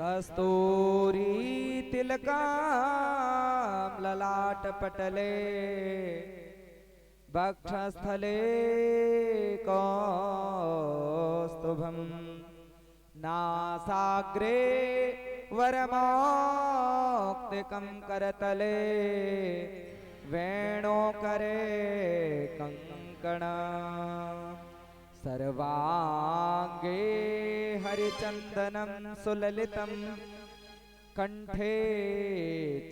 कस्तूरी तिलकां ललाट पटले वक्षस्थले कौस्तुभं नासाग्रे वरमौक्तिकं करतले वेणोकरे कंकण सर्वांगे हरिचंदनं सुललितं कंठे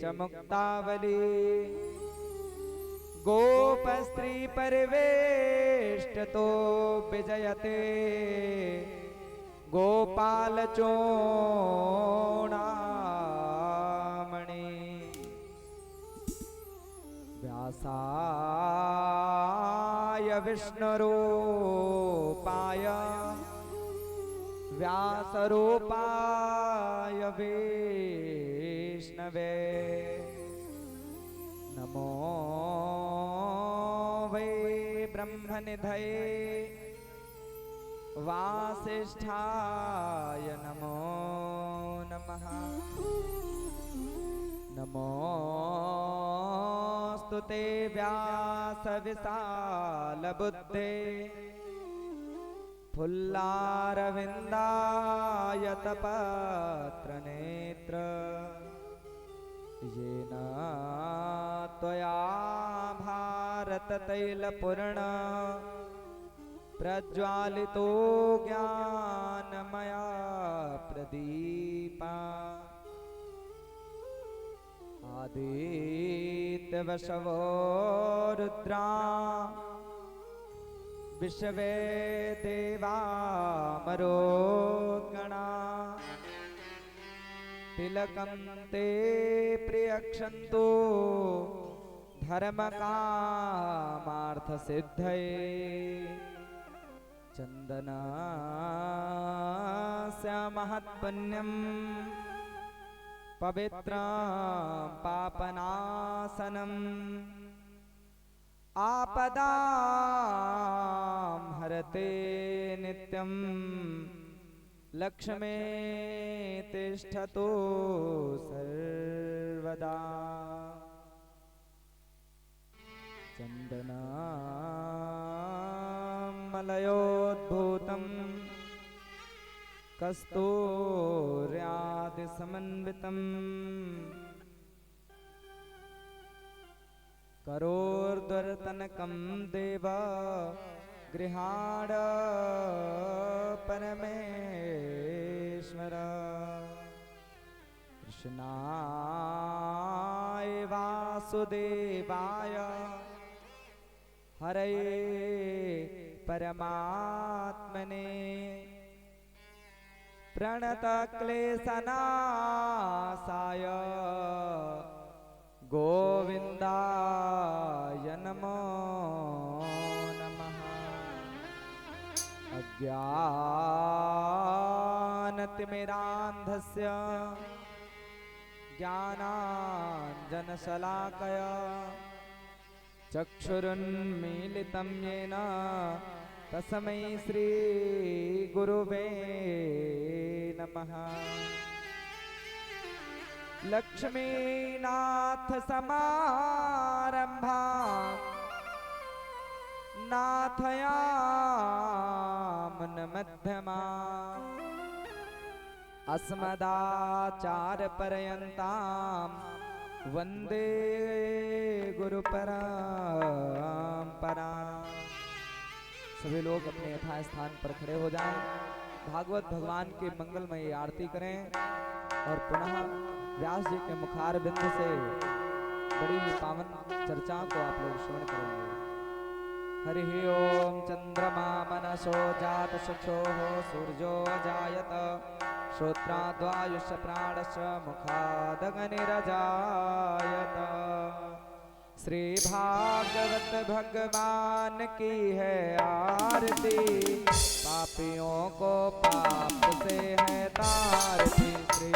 च मुक्तावली गोपस्त्री परिवेष्टतो विजयते गोपालचूडामणि व्यासाय विष्णुरूपाय व्यासरूपाय विष्णवे नमो वै ब्रह्मनिधये वासिष्ठाय नमो नमः नमोस्तुते व्यासविशालबुद्धे फुल्लारविन्दायतपत्रनेत्र येन त्वया भारततैलपूर्ण प्रज्वालितो ज्ञानमया प्रदीपा आदित्यवशवो रुद्रा विश्वे देवा मरुद्गणा तिलकं ते प्रियक्षन्तु धर्मकामार्थसिद्धये चन्दनस्य महत्पुण्यं पवित्रं पापनाशनम् आपदां हरते नित्यं लक्ष्मी तिष्ठतु सर्वदा चन्दनामलयोद्भूतं कस्तूर्यादिसमन्वितं करोर्ध्वरतनकं देव गृहाण परमेश्वर कृष्णाय वासुदेवाय हरये परमात्मने प्रणतक्लेशनाशाय गोविन्दाय नमो नमः अज्ञानतिमिरान्धस्य ज्ञानाञ्जनशलाकया चक्षुरुन्मीलितं येन तस्मै श्रीगुरुवे नमः लक्ष्मीनाथ समारंभा नाथयामन मध्यमा अस्मदाचार्यपर्यन्तां वन्दे गुरुपरम्परा। सभी लोग अपने यथा स्थान पर खड़े हो जाएं, भागवत भगवान की मंगलमयी आरती करें और पुनः व्यास जी के मुखार बिंद से बड़ी ही पावन चर्चा को आप लोग श्रवण करेंगे। हरि ओम चंद्रमा मनसो जात चक्षुः सूर्यो जायत श्रोत्राद्वायुष प्राणश्च मुखादग्निरजायत। श्री भागवत भगवान की है आरती, पापियों को पाप से है तारती। श्री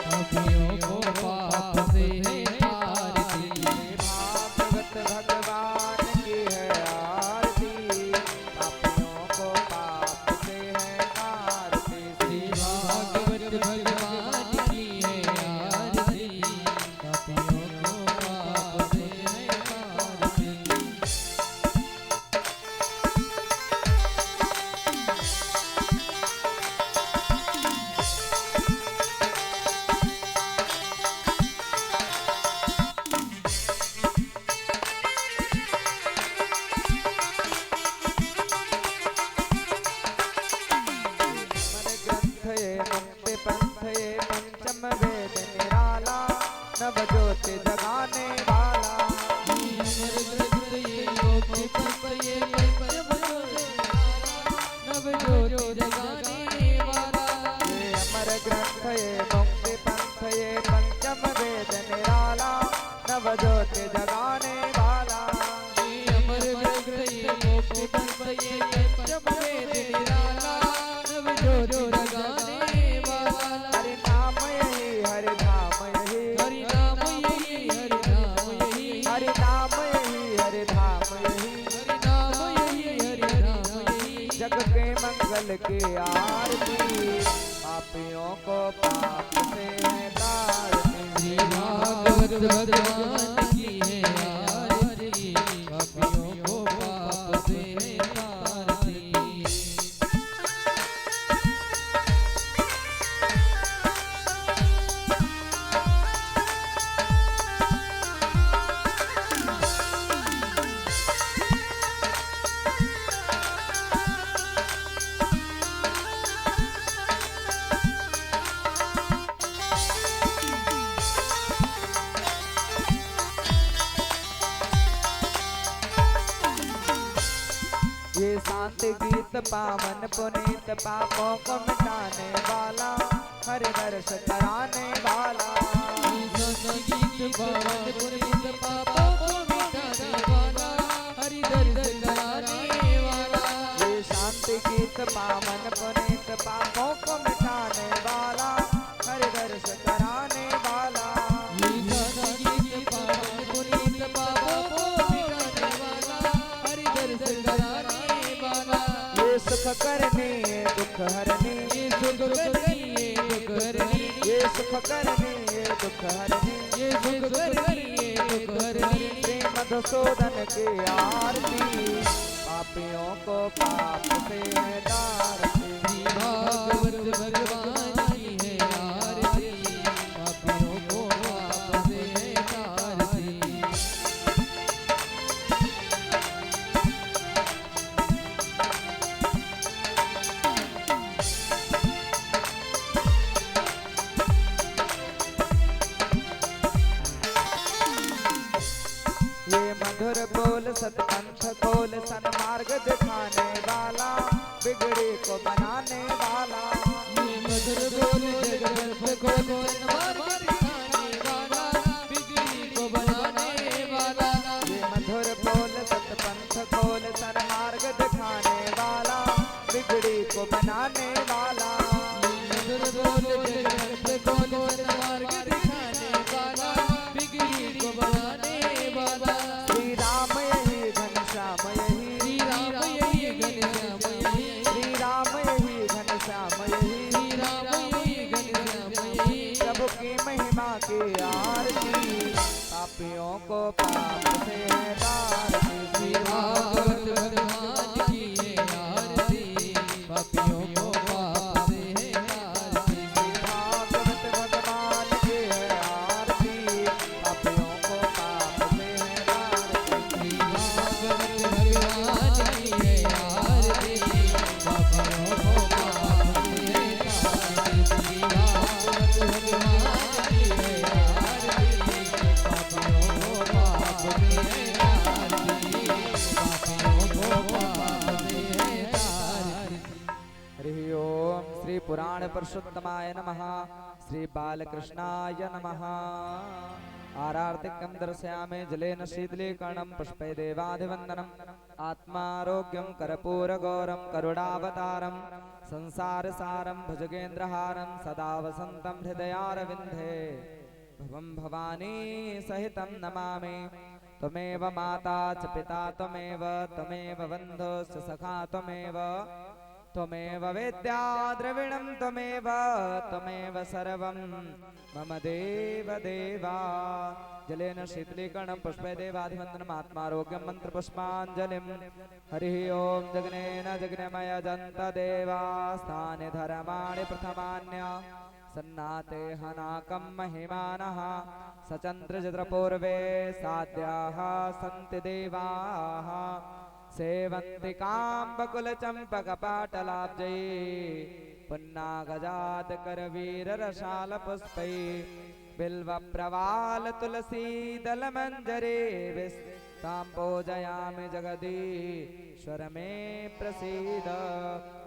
पापियों को पाप से है तारती। भागवत भगवान की है आरती, पापियों को पाप से नव ज्योति जगाने वाला। ये अमर ग्रंथ ये मुक्ति पंथ ये पंचम वेद निराला, नव ज्योति जगाने वाला। हरि नाम यही हरि धाम यही, हरि नाम यही हरि धाम यही, जग के मंगल की आरती, पापियों को पाप से है तारती। भागवत भगवान की है आरती, पापियों को पाप से है तारती। ये शांति गीत पावन पुनीत पापों को मिटाने वाला, हरि दर्श कराने वाला। गीत पावन पुनीत पापों को मिटाने वाला, हरि दर्श कराने वाला। ये शांति गीत पावन पुनीत पापों को मिटाने वाला, हरि दर्श कराने वाला। गीत पावन पुनीत पापों को मिटाने वाला, हरि दर्श कराने वाला। ये सुख करनी ये दुख हरनी, ये सुख करनी ये दुख हरनी, ये सुख करनी ये दुख हरनी, ये सुख करनी ये दुख हरनी। श्री मधुसूदन की आरती, पापियों को पाप से है तारती। भागवत भगवान की है आरती, पापियों को पाप से है तारती। ये मधुर बोल सतपंथ खोल सन्मार्ग दिखाने वाला, बिगड़ी को बनाने वाला। ये मधुर बोल जगत को सन्मार्ग दिखाने वाला, बिगड़ी को बनाने वाला। ये मधुर बोल सतपंथ खोल सन्मार्ग दिखाने वाला, बिगड़ी को बनाने वाला। ये मधुर बोल जगत को सन्मार्ग दिखाने वाला, बिगड़ी को बनाने वाला। श्री राम यही घनश्याम यही, श्री राम यही घनश्याम यही, श्री राम यही घनश्याम यही, श्री राम यही घनश्याम यही। प्रभु की महिमा की आरती, पापियों को पाप से है तारती। श्री भागवत भगवान की है आरती, पापियों को पाप से है तारती। भागवत भगवान की है आरती, पापियों को पाप से है तारती। श्री भागवत भगवान की है आरती, पापियों को पाप से है तारती। श्री भागवत भगवान की है आरती, पापियों को पाप से है तारती। पापियों को पाप से है तारती। हरि ओम श्री पुराण पुरुषोत्तमाय नमः, श्री बालकृष्णाय नमः। आरार्तिकं दर्शयामि जलेन शीतलीकरणं पुष्पै देवाधिवन्दनम्। आत्मारोग्यं कर्पूरगौरं करुणावतारं, संसारसारं भुजगेन्द्रहारं, सदा वसन्तं हृदयारविन्दे। भवं भवानी सहितं नमामि, त्वमेव माता च पिता त्वमेव, त्वमेव बन्धुश्च सखा त्वमेव, त्वमेव वेद्या द्रविणं त्वमेव, त्वमेव सर्वं मम देव देवा। जलेन शीतलीकरणं पुष्पै देवाधिवन्दनम्। आत्मारोग्यं मन्त्रपुष्पाञ्जलिं। हरिः ओं जग्नेन जग्नमय जन्त देवास्तानि धर्माणि प्रथमान्य, सन्नाते हनाकं महिमानः, सचन्द्रजद्रपूर्वे साध्याः सन्ति देवाः। सेवन्ति काम्बकुलचम्पकपाटलाब्जैः, पुन्नागजातकरवीररसालपुष्पैः, बिल्व प्रवाल तुलसी दल मंजरे विस्तां पूजयामि जगदीश्वर में प्रसीद।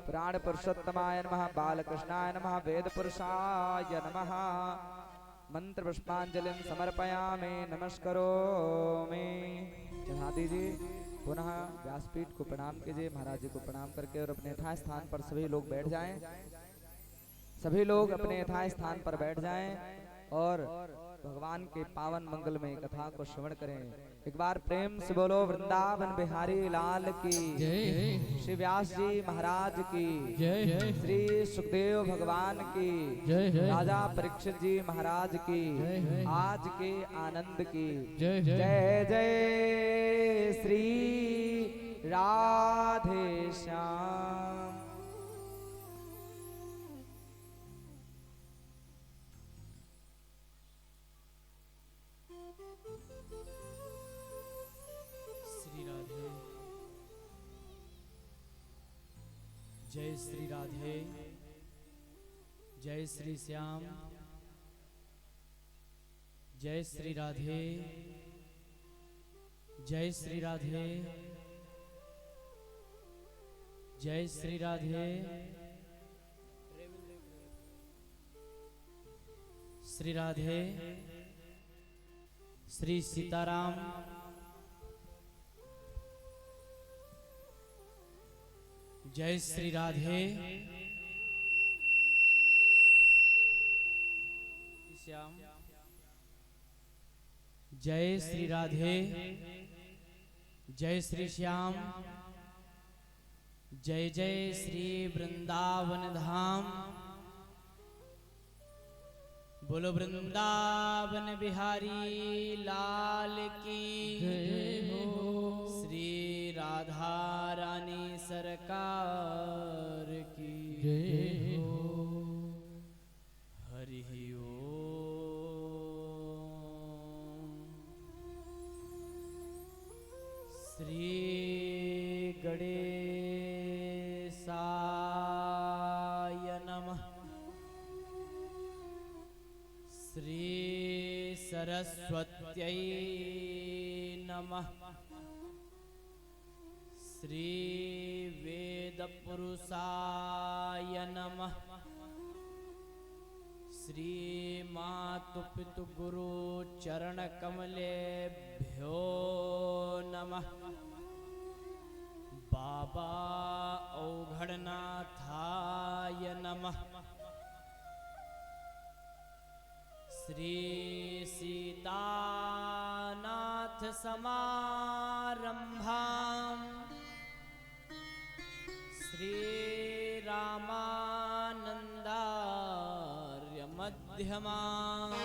पुराण पुरुषोत्तमाय नमः, बालकृष्णाय नमः, वेद पुरुषाय नमः। मंत्र पुष्पांजलिं समर्पयामि, नमस्करोमि। चढ़ा दीजिए। पुनः व्यासपीठ को प्रणाम कीजिए, महाराज जी को प्रणाम करके और अपने यथा स्थान पर सभी लोग बैठ जाएं। सभी लोग अपने यथा स्थान पर बैठ जाएं और भगवान के पावन मंगलमय कथा को श्रवण करें। एक बार प्रेम से बोलो वृंदावन बिहारी लाल की जय। श्री व्यास जी महाराज की जय। श्री सुखदेव भगवान की जय। राजा परीक्षित जी महाराज की जय। आज के आनंद की जय। जय जय श्री राधे श्याम। श्री राधे। जय श्री राधे। जय श्री श्याम। जय श्री राधे। जय श्री राधे। जय श्री राधे। श्री राधे। श्री सीताराम। जय श्री राधे। श्याम। जय श्री राधे। जय श्री श्याम। जय जय श्री वृंदावन धाम। बोलो वृंदावन बिहारी लाल की जय हो। श्री राधा रानी सरकार की जय हो। हरि ओम। श्री गणेशाय नमः। श्री सरस्वत्यै नमः। श्री वेद पुरुषाय नमः। श्री मातु पितु गुरु चरण कमलेभ्यो नमः। बाबा औघड़नाथाय नमः। श्री सीतानाथ समारंभाम् श्री रामानंदार्य मध्यमाम्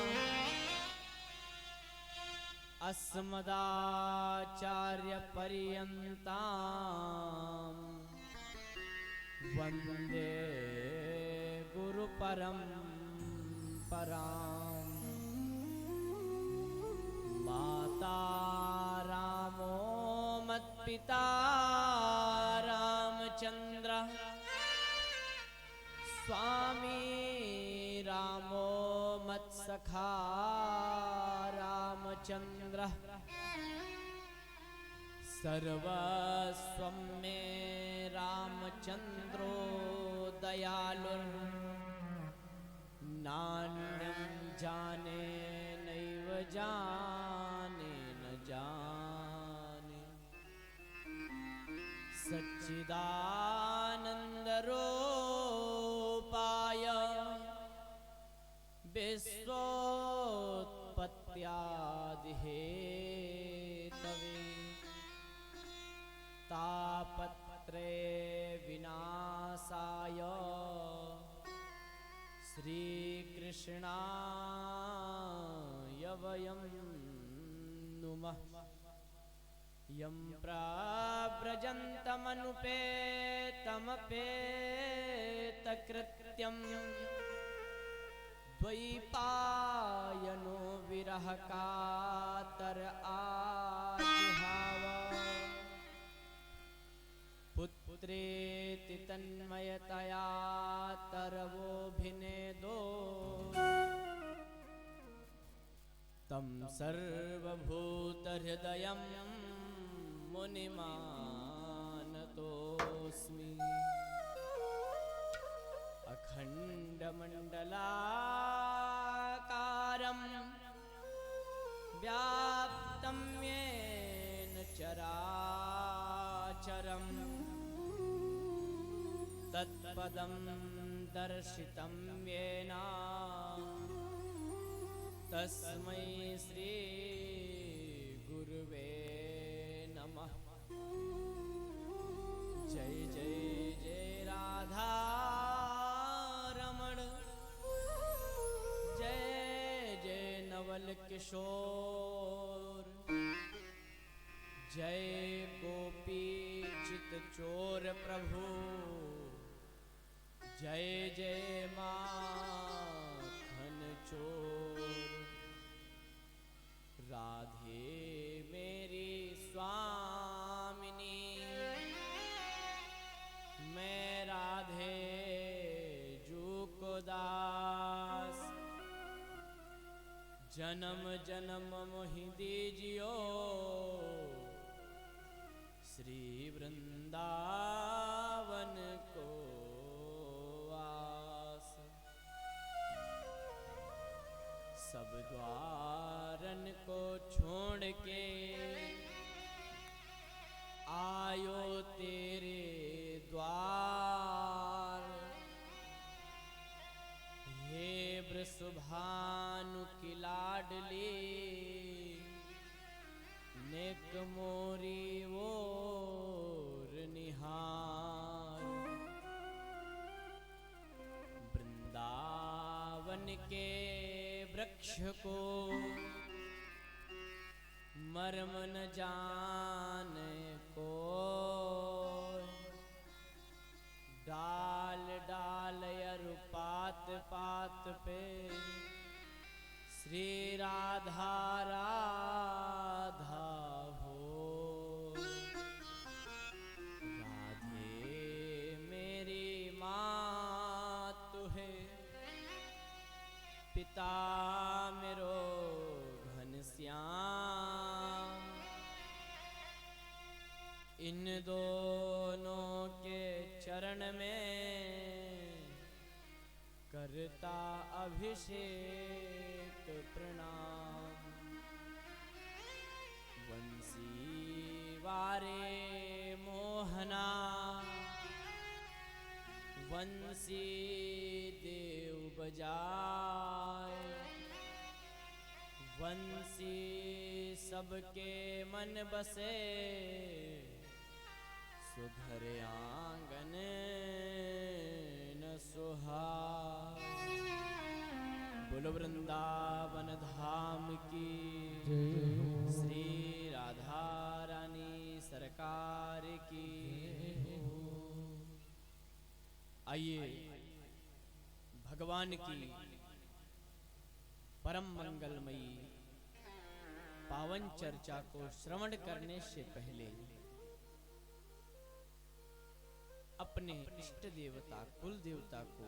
अस्मदाचार्य पर्यन्ताम् वन्दे गुरु परम्पराम्। माता रामो मत्पिता रामचंद्र स्वामी रामो मत्सखा रामचंद्र सर्वस्वं मे रामचंद्रो दयालुर् नान्यं जाने नैव जाने न जाने। सच्चिदानन्दरूपाय विश्वोत्पत्त्यादिहेतवे तापत्रय विनाशाय श्रीकृष्णाय वयं नुमः। यं प्रव्रजन्तमनुपेतमपेतकृत्यं द्वैपायनो विरहकातर आजुहाव पुत्रेति तन्मयतया तरवोऽभिनेदो तं सर्वभूतहृदयं मुनिमानतोऽस्मि अखण्डमण्डलाकारं व्याप्तं येन चराचरं तत्पदं दर्शितं येन तस्मै श्री गुरुवे नमः। जय जय जय राधा रमण, जय जय नवल किशोर, जय गोपी चित चोर प्रभु, जय जय माखन चोर। राधे मेरी स्वामिनी, मैं राधे जू को दास, जन्म जन्म मोहि दीजियो श्री वृंदावन को वास। सब द्वारन को छोड़ के आयो तेरे द्वार, हे वृषभानु की लाडली, नेक मोरी ओर निहार। वृंदावन के वृक्ष को मर्म न जाने को, डाल डाल अरु पात पात पे श्री राधा राधा हो। राधे मेरी माँ तू है, पिता मेरो घनश्याम, इन दोनों के चरण में करता अभिषेक प्रणाम। बंसी वारे मोहना, वंशी देव बजाए, वंशी सबके मन बसे, सुघर आंगन न सुहाए। बोलो वृंदावन धाम की, श्री राधा रानी सरकार की। आइए भगवान की परम मंगलमयी पावन चर्चा को श्रवण करने से पहले अपने इष्ट देवता कुल देवता को,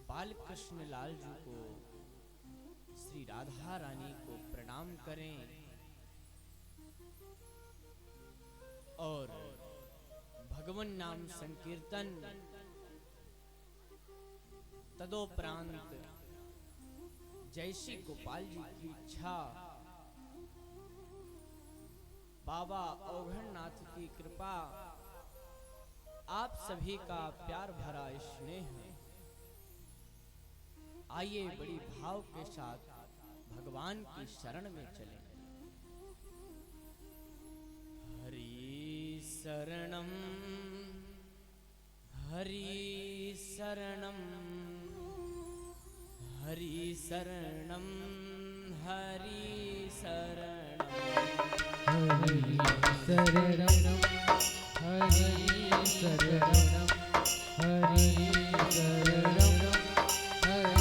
बाल कृष्ण लाल जी को, श्री राधा रानी को प्रणाम करें और भगवान नाम संकीर्तन तदोपरांत जैसी गोपाल जी की इच्छा, बाबा औघड़नाथ की कृपा, आप सभी का प्यार भरा स्नेह, आइए बड़ी भाव के साथ भगवान की शरण में चलें। हरि शरणम हरि शरणम, हरि शरणम हरि शरणम, हरि शरणम हरि शरणम, हरि शरणम हरि शरणम, हरि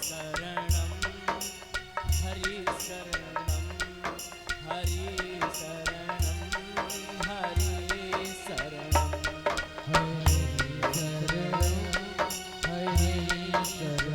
शरणम हरि शरणम, हरि शरणम हरि शरणम, हरि शरणम हरि शरणम।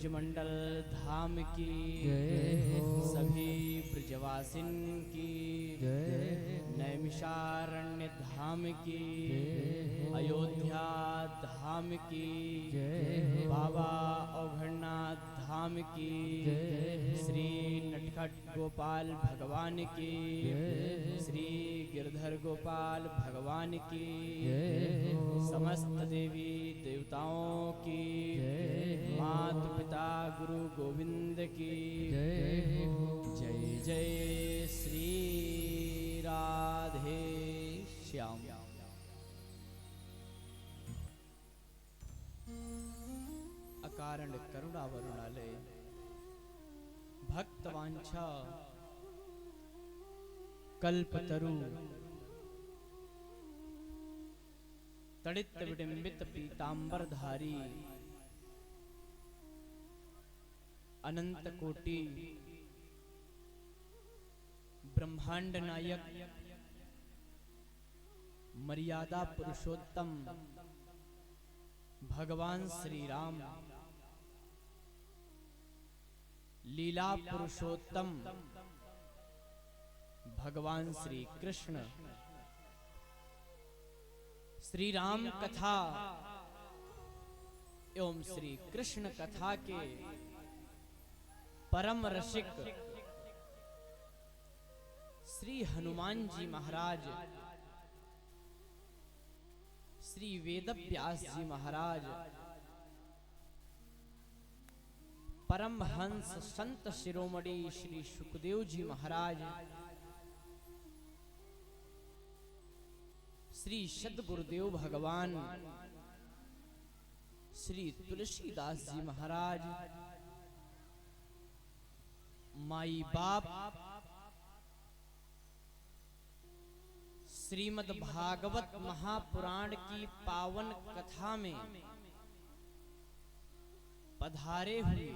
ब्रजमंडल धाम की सभी ब्रजवासिन की नैमिषारण्य धाम की अयोध्या धाम की बाबा औघड़नाथ धाम की श्री नटखट गोपाल भगवान की श्री गिरधर गोपाल भगवान की समस्त देवी देवताओं की माता पिता गुरु गोविंद की जय जय श्री राधे श्याम। अकारण करुणा वरुणालय भक्तवांछा कल्पतरु तड़ित विडंबित पीतांबरधारी अनंत कोटि ब्रह्मांड नायक मर्यादा पुरुषोत्तम भगवान श्री राम, लीला पुरुषोत्तम भगवान श्री कृष्ण, श्री राम कथा एवं श्री कृष्ण कथा के परम रसिक श्री हनुमान जी महाराज, श्री वेदव्यास जी महाराज, परमहंस संत शिरोमणि श्री सुखदेव जी महाराज, श्री सद्गुरुदेव भगवान श्री तुलसीदास जी महाराज, माई बाप श्रीमद् भागवत महापुराण की पावन कथा में पधारे हुए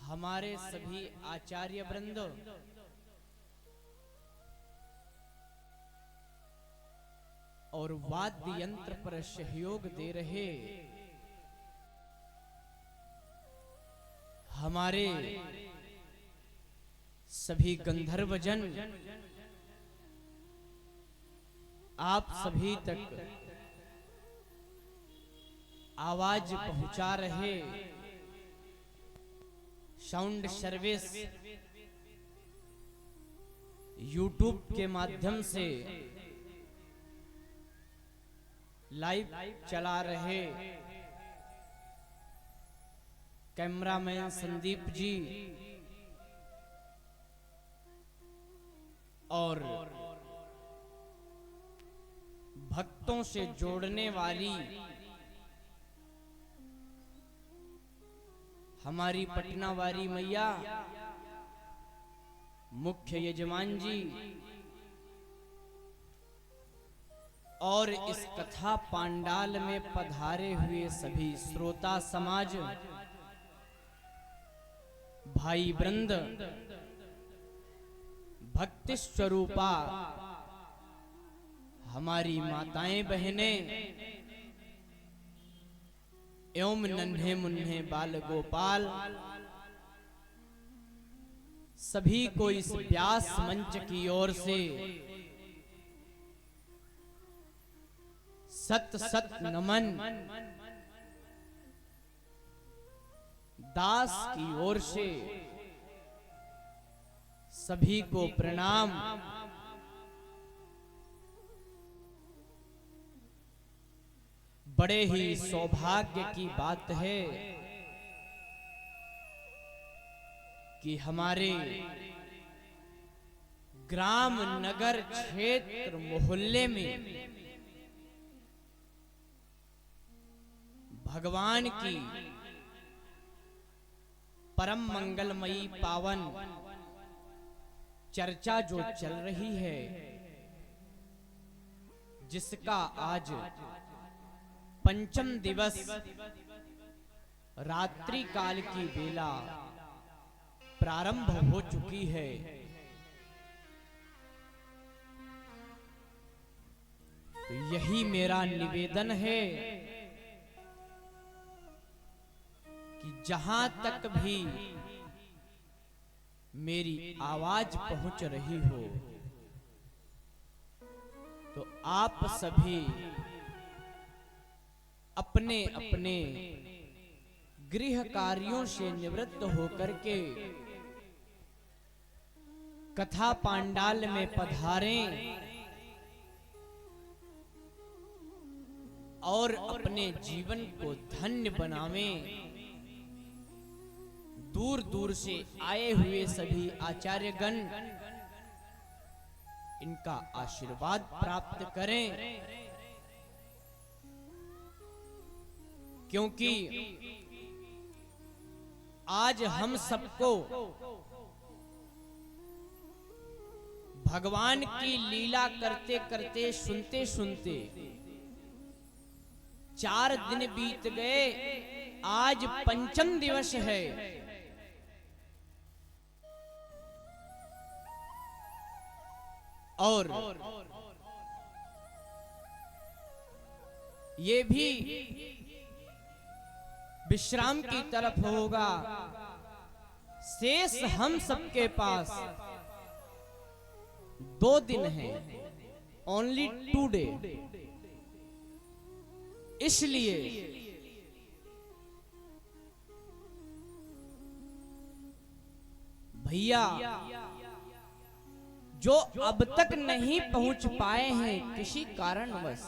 हमारे सभी आचार्य वृंद, और वाद्य यंत्र पर सहयोग दे रहे हमारे सभी गंधर्वजन, आप सभी तक आवाज पहुंचा रहे साउंड सर्विस यूट्यूब के माध्यम से लाइव चला रहे कैमरामैन संदीप जी और भक्तों से जोड़ने वाली हमारी पटना वाली मैया, मुख्य यजमान जी और इस कथा पांडाल में पधारे हुए सभी श्रोता समाज, भाई वृंद, भक्ति स्वरूपा हमारी माताएं बहनें एवं नन्हे मुन्ने बाल गोपाल, सभी को इस व्यास मंच की ओर से सत सत नमन, दास की ओर से सभी को प्रणाम। बड़े ही सौभाग्य की बात है कि हमारे ग्राम नगर क्षेत्र मोहल्ले में भगवान की परम मंगलमयी पावन चर्चा जो चल रही है, जिसका आज पंचम दिवस रात्रि काल की बेला प्रारंभ हो चुकी है। तो यही मेरा निवेदन है कि जहां तक भी मेरी आवाज पहुंच रही हो, तो आप सभी अपने अपने गृह कार्यों से निवृत्त होकर के कथा पांडाल में पधारें और अपने जीवन को धन्य बनावें। दूर दूर से आए हुए सभी आचार्यगण इनका आशीर्वाद प्राप्त करें, क्योंकि आज हम सबको भगवान की लीला करते करते सुनते सुनते 4 दिन बीत गए। आज पंचम दिवस है और ये भी विश्राम की तरफ होगा। शेष हम सबके पास 2 दिन हैं, ओनली 2 डे। इसलिए भैया जो अब तक नहीं पहुंच पाए हैं किसी कारणवश,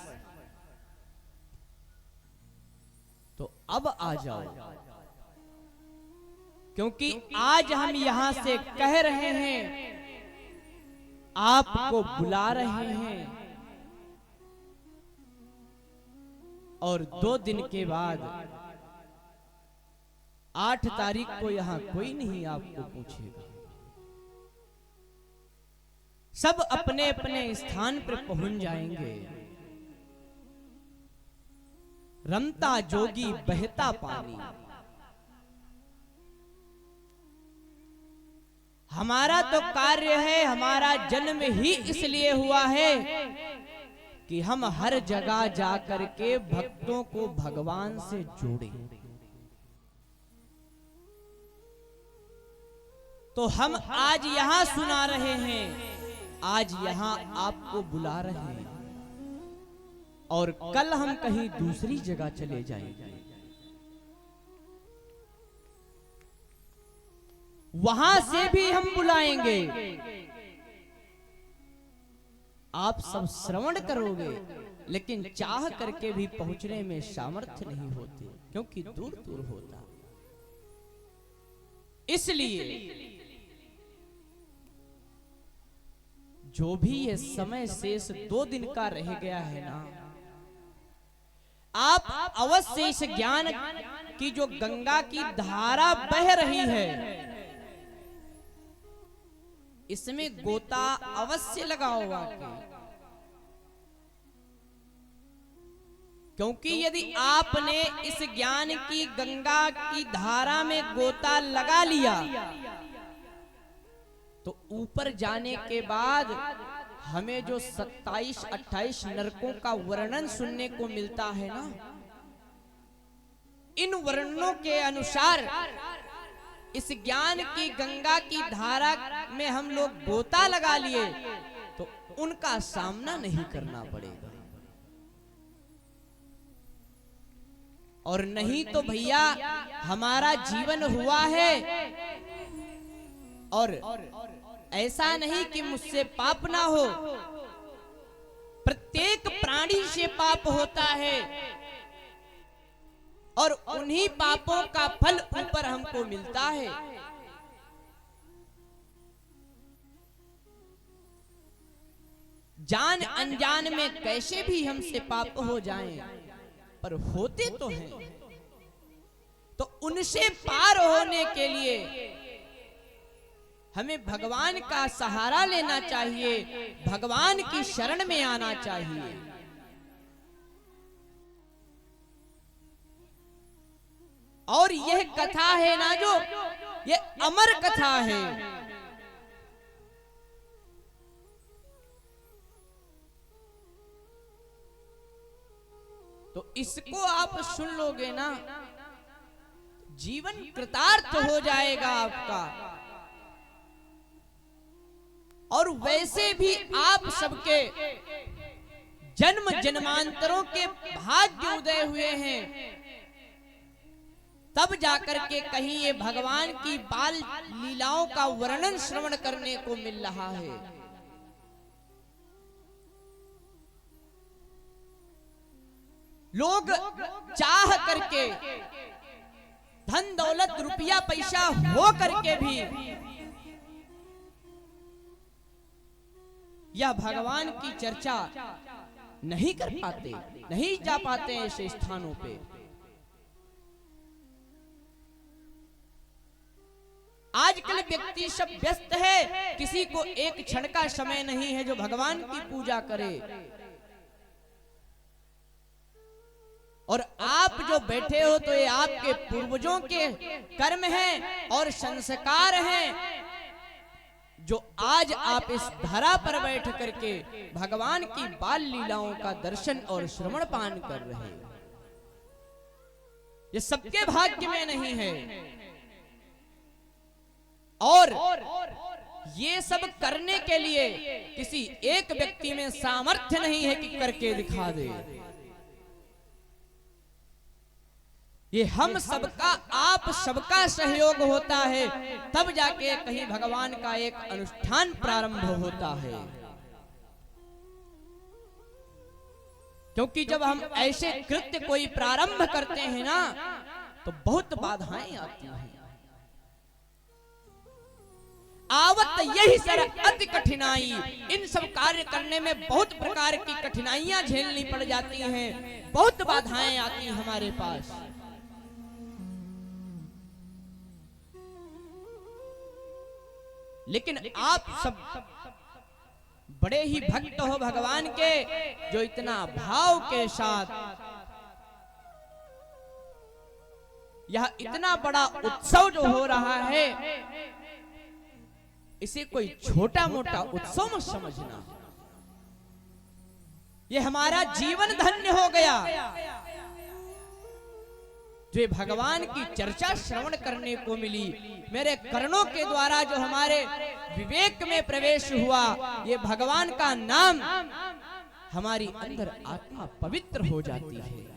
तो अब आ जाओ, क्योंकि आज हम यहां से कह रहे हैं, आपको बुला रहे हैं, और 2 दिन के बाद 8 तारीख को यहां कोई नहीं आपको पूछेगा। सब अपने अपने स्थान पर पहुंच जाएंगे। रमता जोगी बहता पानी। हमारा तो कार्य है, हमारा जन्म ही इसलिए हुआ है कि हम हर जगह जाकर के भक्तों को भगवान से जोड़ें। तो हम आज यहां सुना रहे हैं, आज यहां आपको बुला रहे हैं, और कल हम कहीं दूसरी जगह चले जाएंगे, वहां से भी हम बुलाएंगे। आप सब श्रवण करोगे, लेकिन चाह करके भी पहुंचने में सामर्थ्य नहीं होती, क्योंकि दूर दूर होता। इसलिए जो भी ये समय शेष 2 दिन का रह गया है ना, आप अवश्य इस ज्ञान की जो गंगा की धारा बह रही है, इसमें गोता अवश्य लगाओ आके। क्योंकि यदि आपने इस ज्ञान की गंगा की धारा में गोता लगा लिया, तो ऊपर जाने के बाद हमें जो 27-28 नरकों का वर्णन सुनने को मिलता है ना, इन वर्णनों के अनुसार इस ज्ञान की गंगा की धारा में हम लोग गोता लगा लिए, तो उनका सामना नहीं करना पड़ेगा। और नहीं तो भैया हमारा जीवन हुआ है, और ऐसा नहीं कि मुझसे पाप ना हो, प्रत्येक प्राणी से पाप होता है, और उन्हीं पापों का फल ऊपर हमको मिलता है। जान अनजान में कैसे भी हमसे पाप हो जाएं, पर होते तो हैं। तो उनसे पार होने के लिए हमें भगवान का सहारा लेना चाहिए, भगवान की शरण में आना चाहिए। और यह कथा है ना, जो ये अमर कथा है, तो इसको आप सुन लोगे ना, जीवन कृतार्थ हो जाएगा आपका। और वैसे भी आप सबके जन्म जन्मांतरों के भाग्य उदय हुए हैं, तब जाकर के कहीं ये भगवान की बाल लीलाओं का वर्णन श्रवण करने को मिल रहा है। लोग चाह करके, धन दौलत रुपया पैसा हो करके भी यह भगवान की चर्चा नहीं कर पाते, नहीं जा पाते ऐसे स्थानों पे। आजकल व्यक्ति सब व्यस्त है, किसी को एक क्षण का समय नहीं है जो भगवान की पूजा करे। और आप जो बैठे हो, तो ये आपके पूर्वजों के कर्म हैं और संस्कार हैं, जो आज आप इस धरा पर बैठ करके भगवान की बाल लीलाओं का दर्शन और श्रवण पान कर रहे हैं, ये सबके भाग्य में नहीं है। और ये सब करने के लिए किसी एक व्यक्ति में सामर्थ्य नहीं है कि करके दिखा दे। ये हम सबका, आप सबका सहयोग होता है, तब जाके कहीं भगवान का एक अनुष्ठान प्रारंभ होता है। क्योंकि जब हम ऐसे कृत्य कोई प्रारंभ करते हैं ना, तो बहुत बाधाएं आती हैं। आवत यही सर अति कठिनाई, इन सब कार्य करने में बहुत प्रकार की कठिनाइयां झेलनी पड़ जाती हैं, बहुत बाधाएं आती हैं हमारे पास। लेकिन आप सब बड़े ही भक्त हो भगवान के, जो इतना भाव के साथ यह इतना बड़ा उत्सव जो हो रहा है, इसे कोई छोटा मोटा उत्सव मत समझना। ये हमारा जीवन धन्य हो गया, जो भगवान की चर्चा श्रवण करने को मिली। मेरे कर्णों के द्वारा जो हमारे विवेक में प्रवेश हुआ, ये भगवान का नाम, हमारी अंदर आत्मा पवित्र हो जाती है।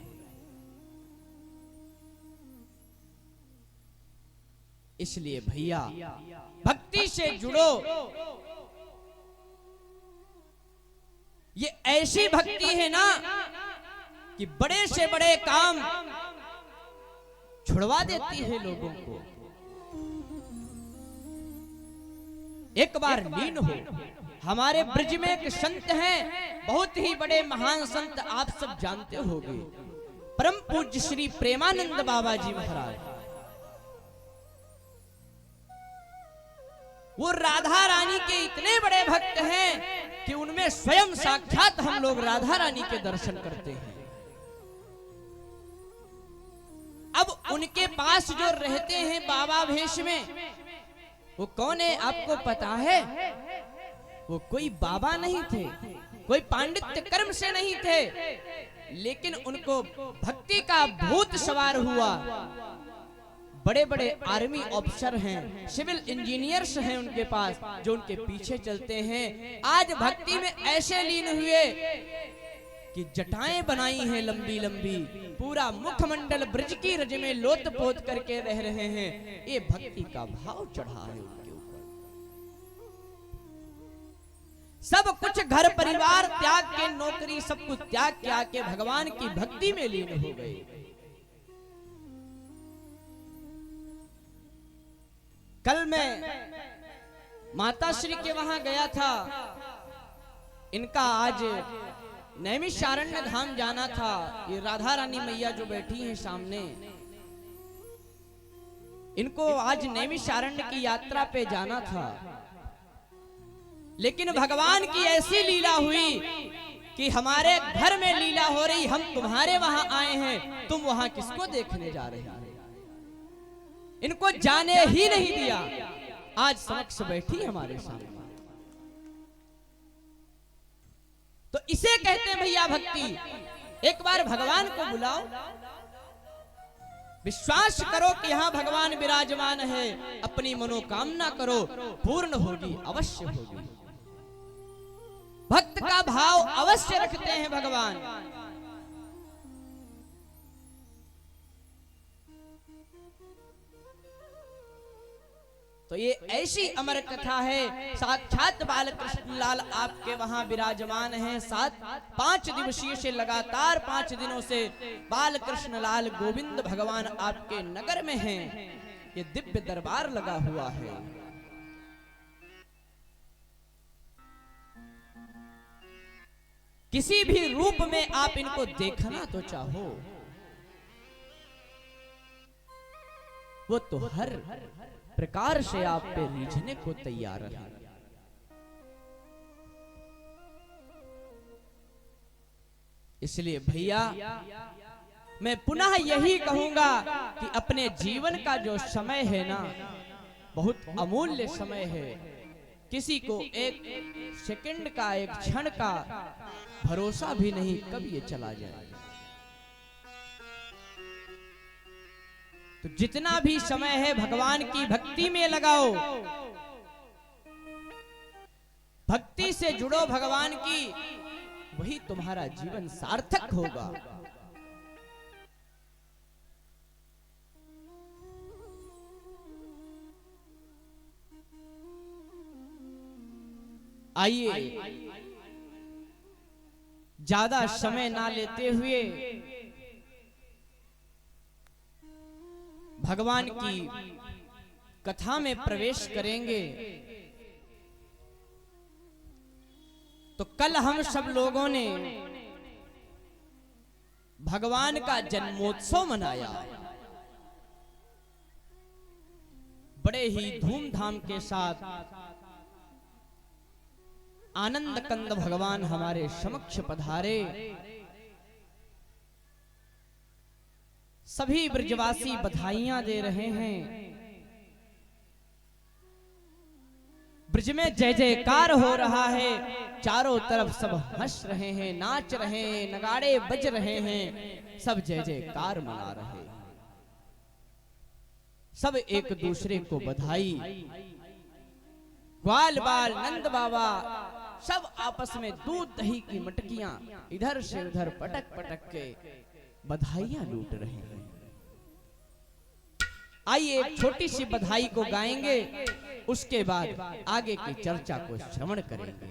इसलिए भैया भक्ति से जुड़ो। ये ऐसी भक्ति है ना कि बड़े से बड़े काम छुड़वा देती है लोगों को। एक बार लीन हो। हमारे ब्रज में एक संत हैं, बहुत ही बड़े महान संत, आप सब जानते होंगे, परम पूज्य श्री प्रेमानंद बाबा जी महाराज। वो राधा रानी के इतने बड़े भक्त हैं कि उनमें स्वयं साक्षात हम लोग राधा रानी के दर्शन करते हैं। अब उनके पास जो रहते हैं बाबा भेष में, वो कौन है आपको पता है? वो कोई बाबा नहीं थे, कोई पांडित्य कर्म से नहीं थे, लेकिन उनको भक्ति का भूत सवार हुआ। बड़े बड़े आर्मी ऑफिसर हैं, सिविल इंजीनियर्स हैं उनके पास, जो उनके पीछे चलते हैं। आज भक्ति में ऐसे लीन हुए कि जटाएं बनाई हैं लंबी लंबी, पूरा मुखमंडल ब्रज की रज में लोत पोत करके रह रहे हैं। ये भक्ति का भाव चढ़ा है उनके ऊपर। सब कुछ घर परिवार त्याग के, नौकरी सब कुछ त्याग के आके भगवान की भक्ति में लीन हो गए। कल मैं माताश्री के वहां गया था, इनका आज नैमिषारण्य धाम जाना था। ये राधा रानी मैया जो बैठी हैं सामने, इनको आज नैमिषारण्य की यात्रा पे जाना था। लेकिन भगवान की ऐसी लीला हुई कि हमारे घर में लीला हो रही, हम तुम्हारे वहां आए हैं, तुम वहां किसको देखने जा रहे हो? इनको जाने ही नहीं दिया, आज समक्ष बैठी हमारे सामने। तो इसे कहते हैं भैया भक्ति। एक बार भगवान को बुलाओ, विश्वास करो कि यहाँ भगवान विराजमान है, अपनी मनोकामना करो, पूर्ण होगी, अवश्य होगी। भक्त का भाव अवश्य रखते हैं भगवान। तो ये ऐसी अमर कथा है, साक्षात बालकृष्ण लाल आपके वहां विराजमान हैं। 5 दिवसीय से लगातार 5 दिनों से बालकृष्ण लाल गोविंद भगवान आपके नगर में हैं। ये दिव्य दरबार लगा हुआ है। किसी भी रूप में आप इनको देखना तो चाहो, वो तो हर प्रकार से आप पे रीझने को तैयार है। इसलिए भैया मैं पुनः यही कहूंगा कि अपने जीवन का जो समय है ना, बहुत अमूल्य समय है, किसी को एक सेकंड का, एक क्षण का भरोसा भी नहीं कब ये चला जाए। तो जितना भी समय है भगवान की भक्ति में लगाओ, भक्ति से जुड़ो भगवान की, वही तुम्हारा जीवन सार्थक होगा। आइए ज्यादा समय ना लेते हुए भगवान की कथा में प्रवेश करेंगे। तो कल हम सब लोगों ने भगवान का जन्मोत्सव मनाया, बड़े ही धूमधाम के साथ। आनंद कंद भगवान हमारे समक्ष पधारे। सभी ब्रजवासी बधाइयां दे रहे हैं। ब्रज में जय जयकार हो रहा है, चारों तरफ सब हंस रहे हैं, नाच रहे हैं, नगाड़े बज रहे हैं, सब जय जयकार मना रहे हैं। सब एक दूसरे को बधाई, ग्वाल बाल नंद बाबा सब आपस में दूध दही की मटकियां इधर से उधर पटक पटक के बधाइयां लूट रहे हैं। आइए एक छोटी सी बधाई को गाएंगे, उसके बाद आगे की चर्चा को श्रवण करेंगे।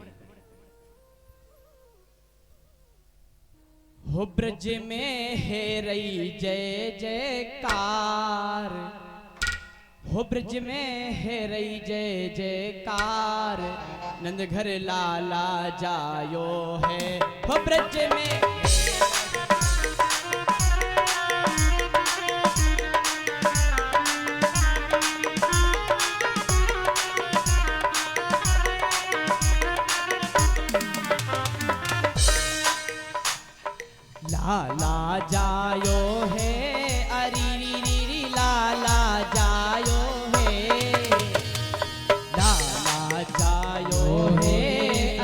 हो ब्रज में है रही जय जयकार, हो ब्रज में है रही जय जयकार, नंद घर लाला जायो है। हो ब्रज में लाला जायो है, अरी री लाला जायो है, लाला जायो है,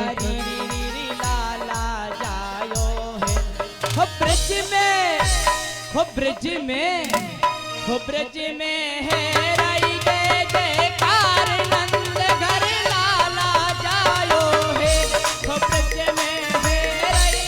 अरी री लाला जायो है। हो ब्रज में, हो ब्रज में, हो ब्रज में है रही जय जयकार, नंद घर लाला जायो है। हो ब्रज में है रही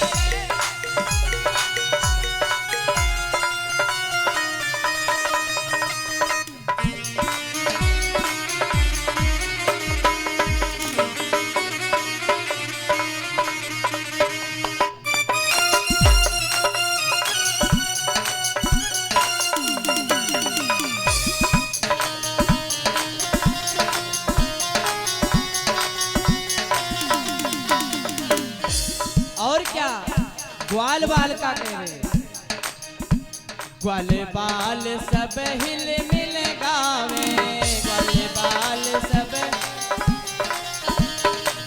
ग्वाल बाल का कह रहे, ग्वाल बाल सब हिल मिल गावे, ग्वाल बाल सब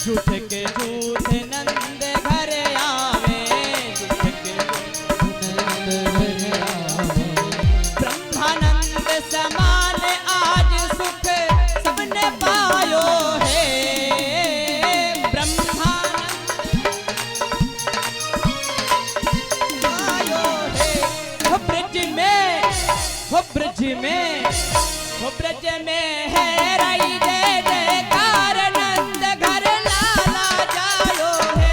झूठ के झूठ नंद घर आवे, झूठ के झूठ नंद घर आवे। ब्रह्मानंद समान आज सुख सबने पायो है, हो ब्रज में, हो ब्रज में है रही जय जयकार, नंद घर लाला जायो है।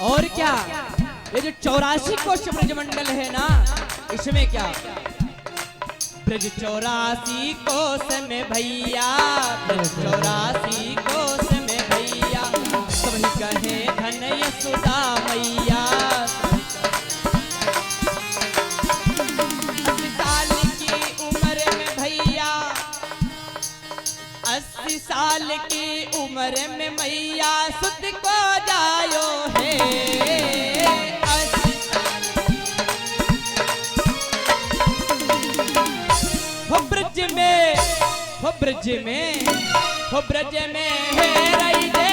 और क्या, ये जो 84 कोश ब्रजमंडल है ना, इसमें क्या ब्रज 84 कोस में भैया, ब्रज 84 कोस में भैया, सभी कहे धन यशोदा मैया। साल की की उम्र में मैया सुत को जायो है। हो ब्रज में, हो ब्रज में, हो ब्रज में है रही दे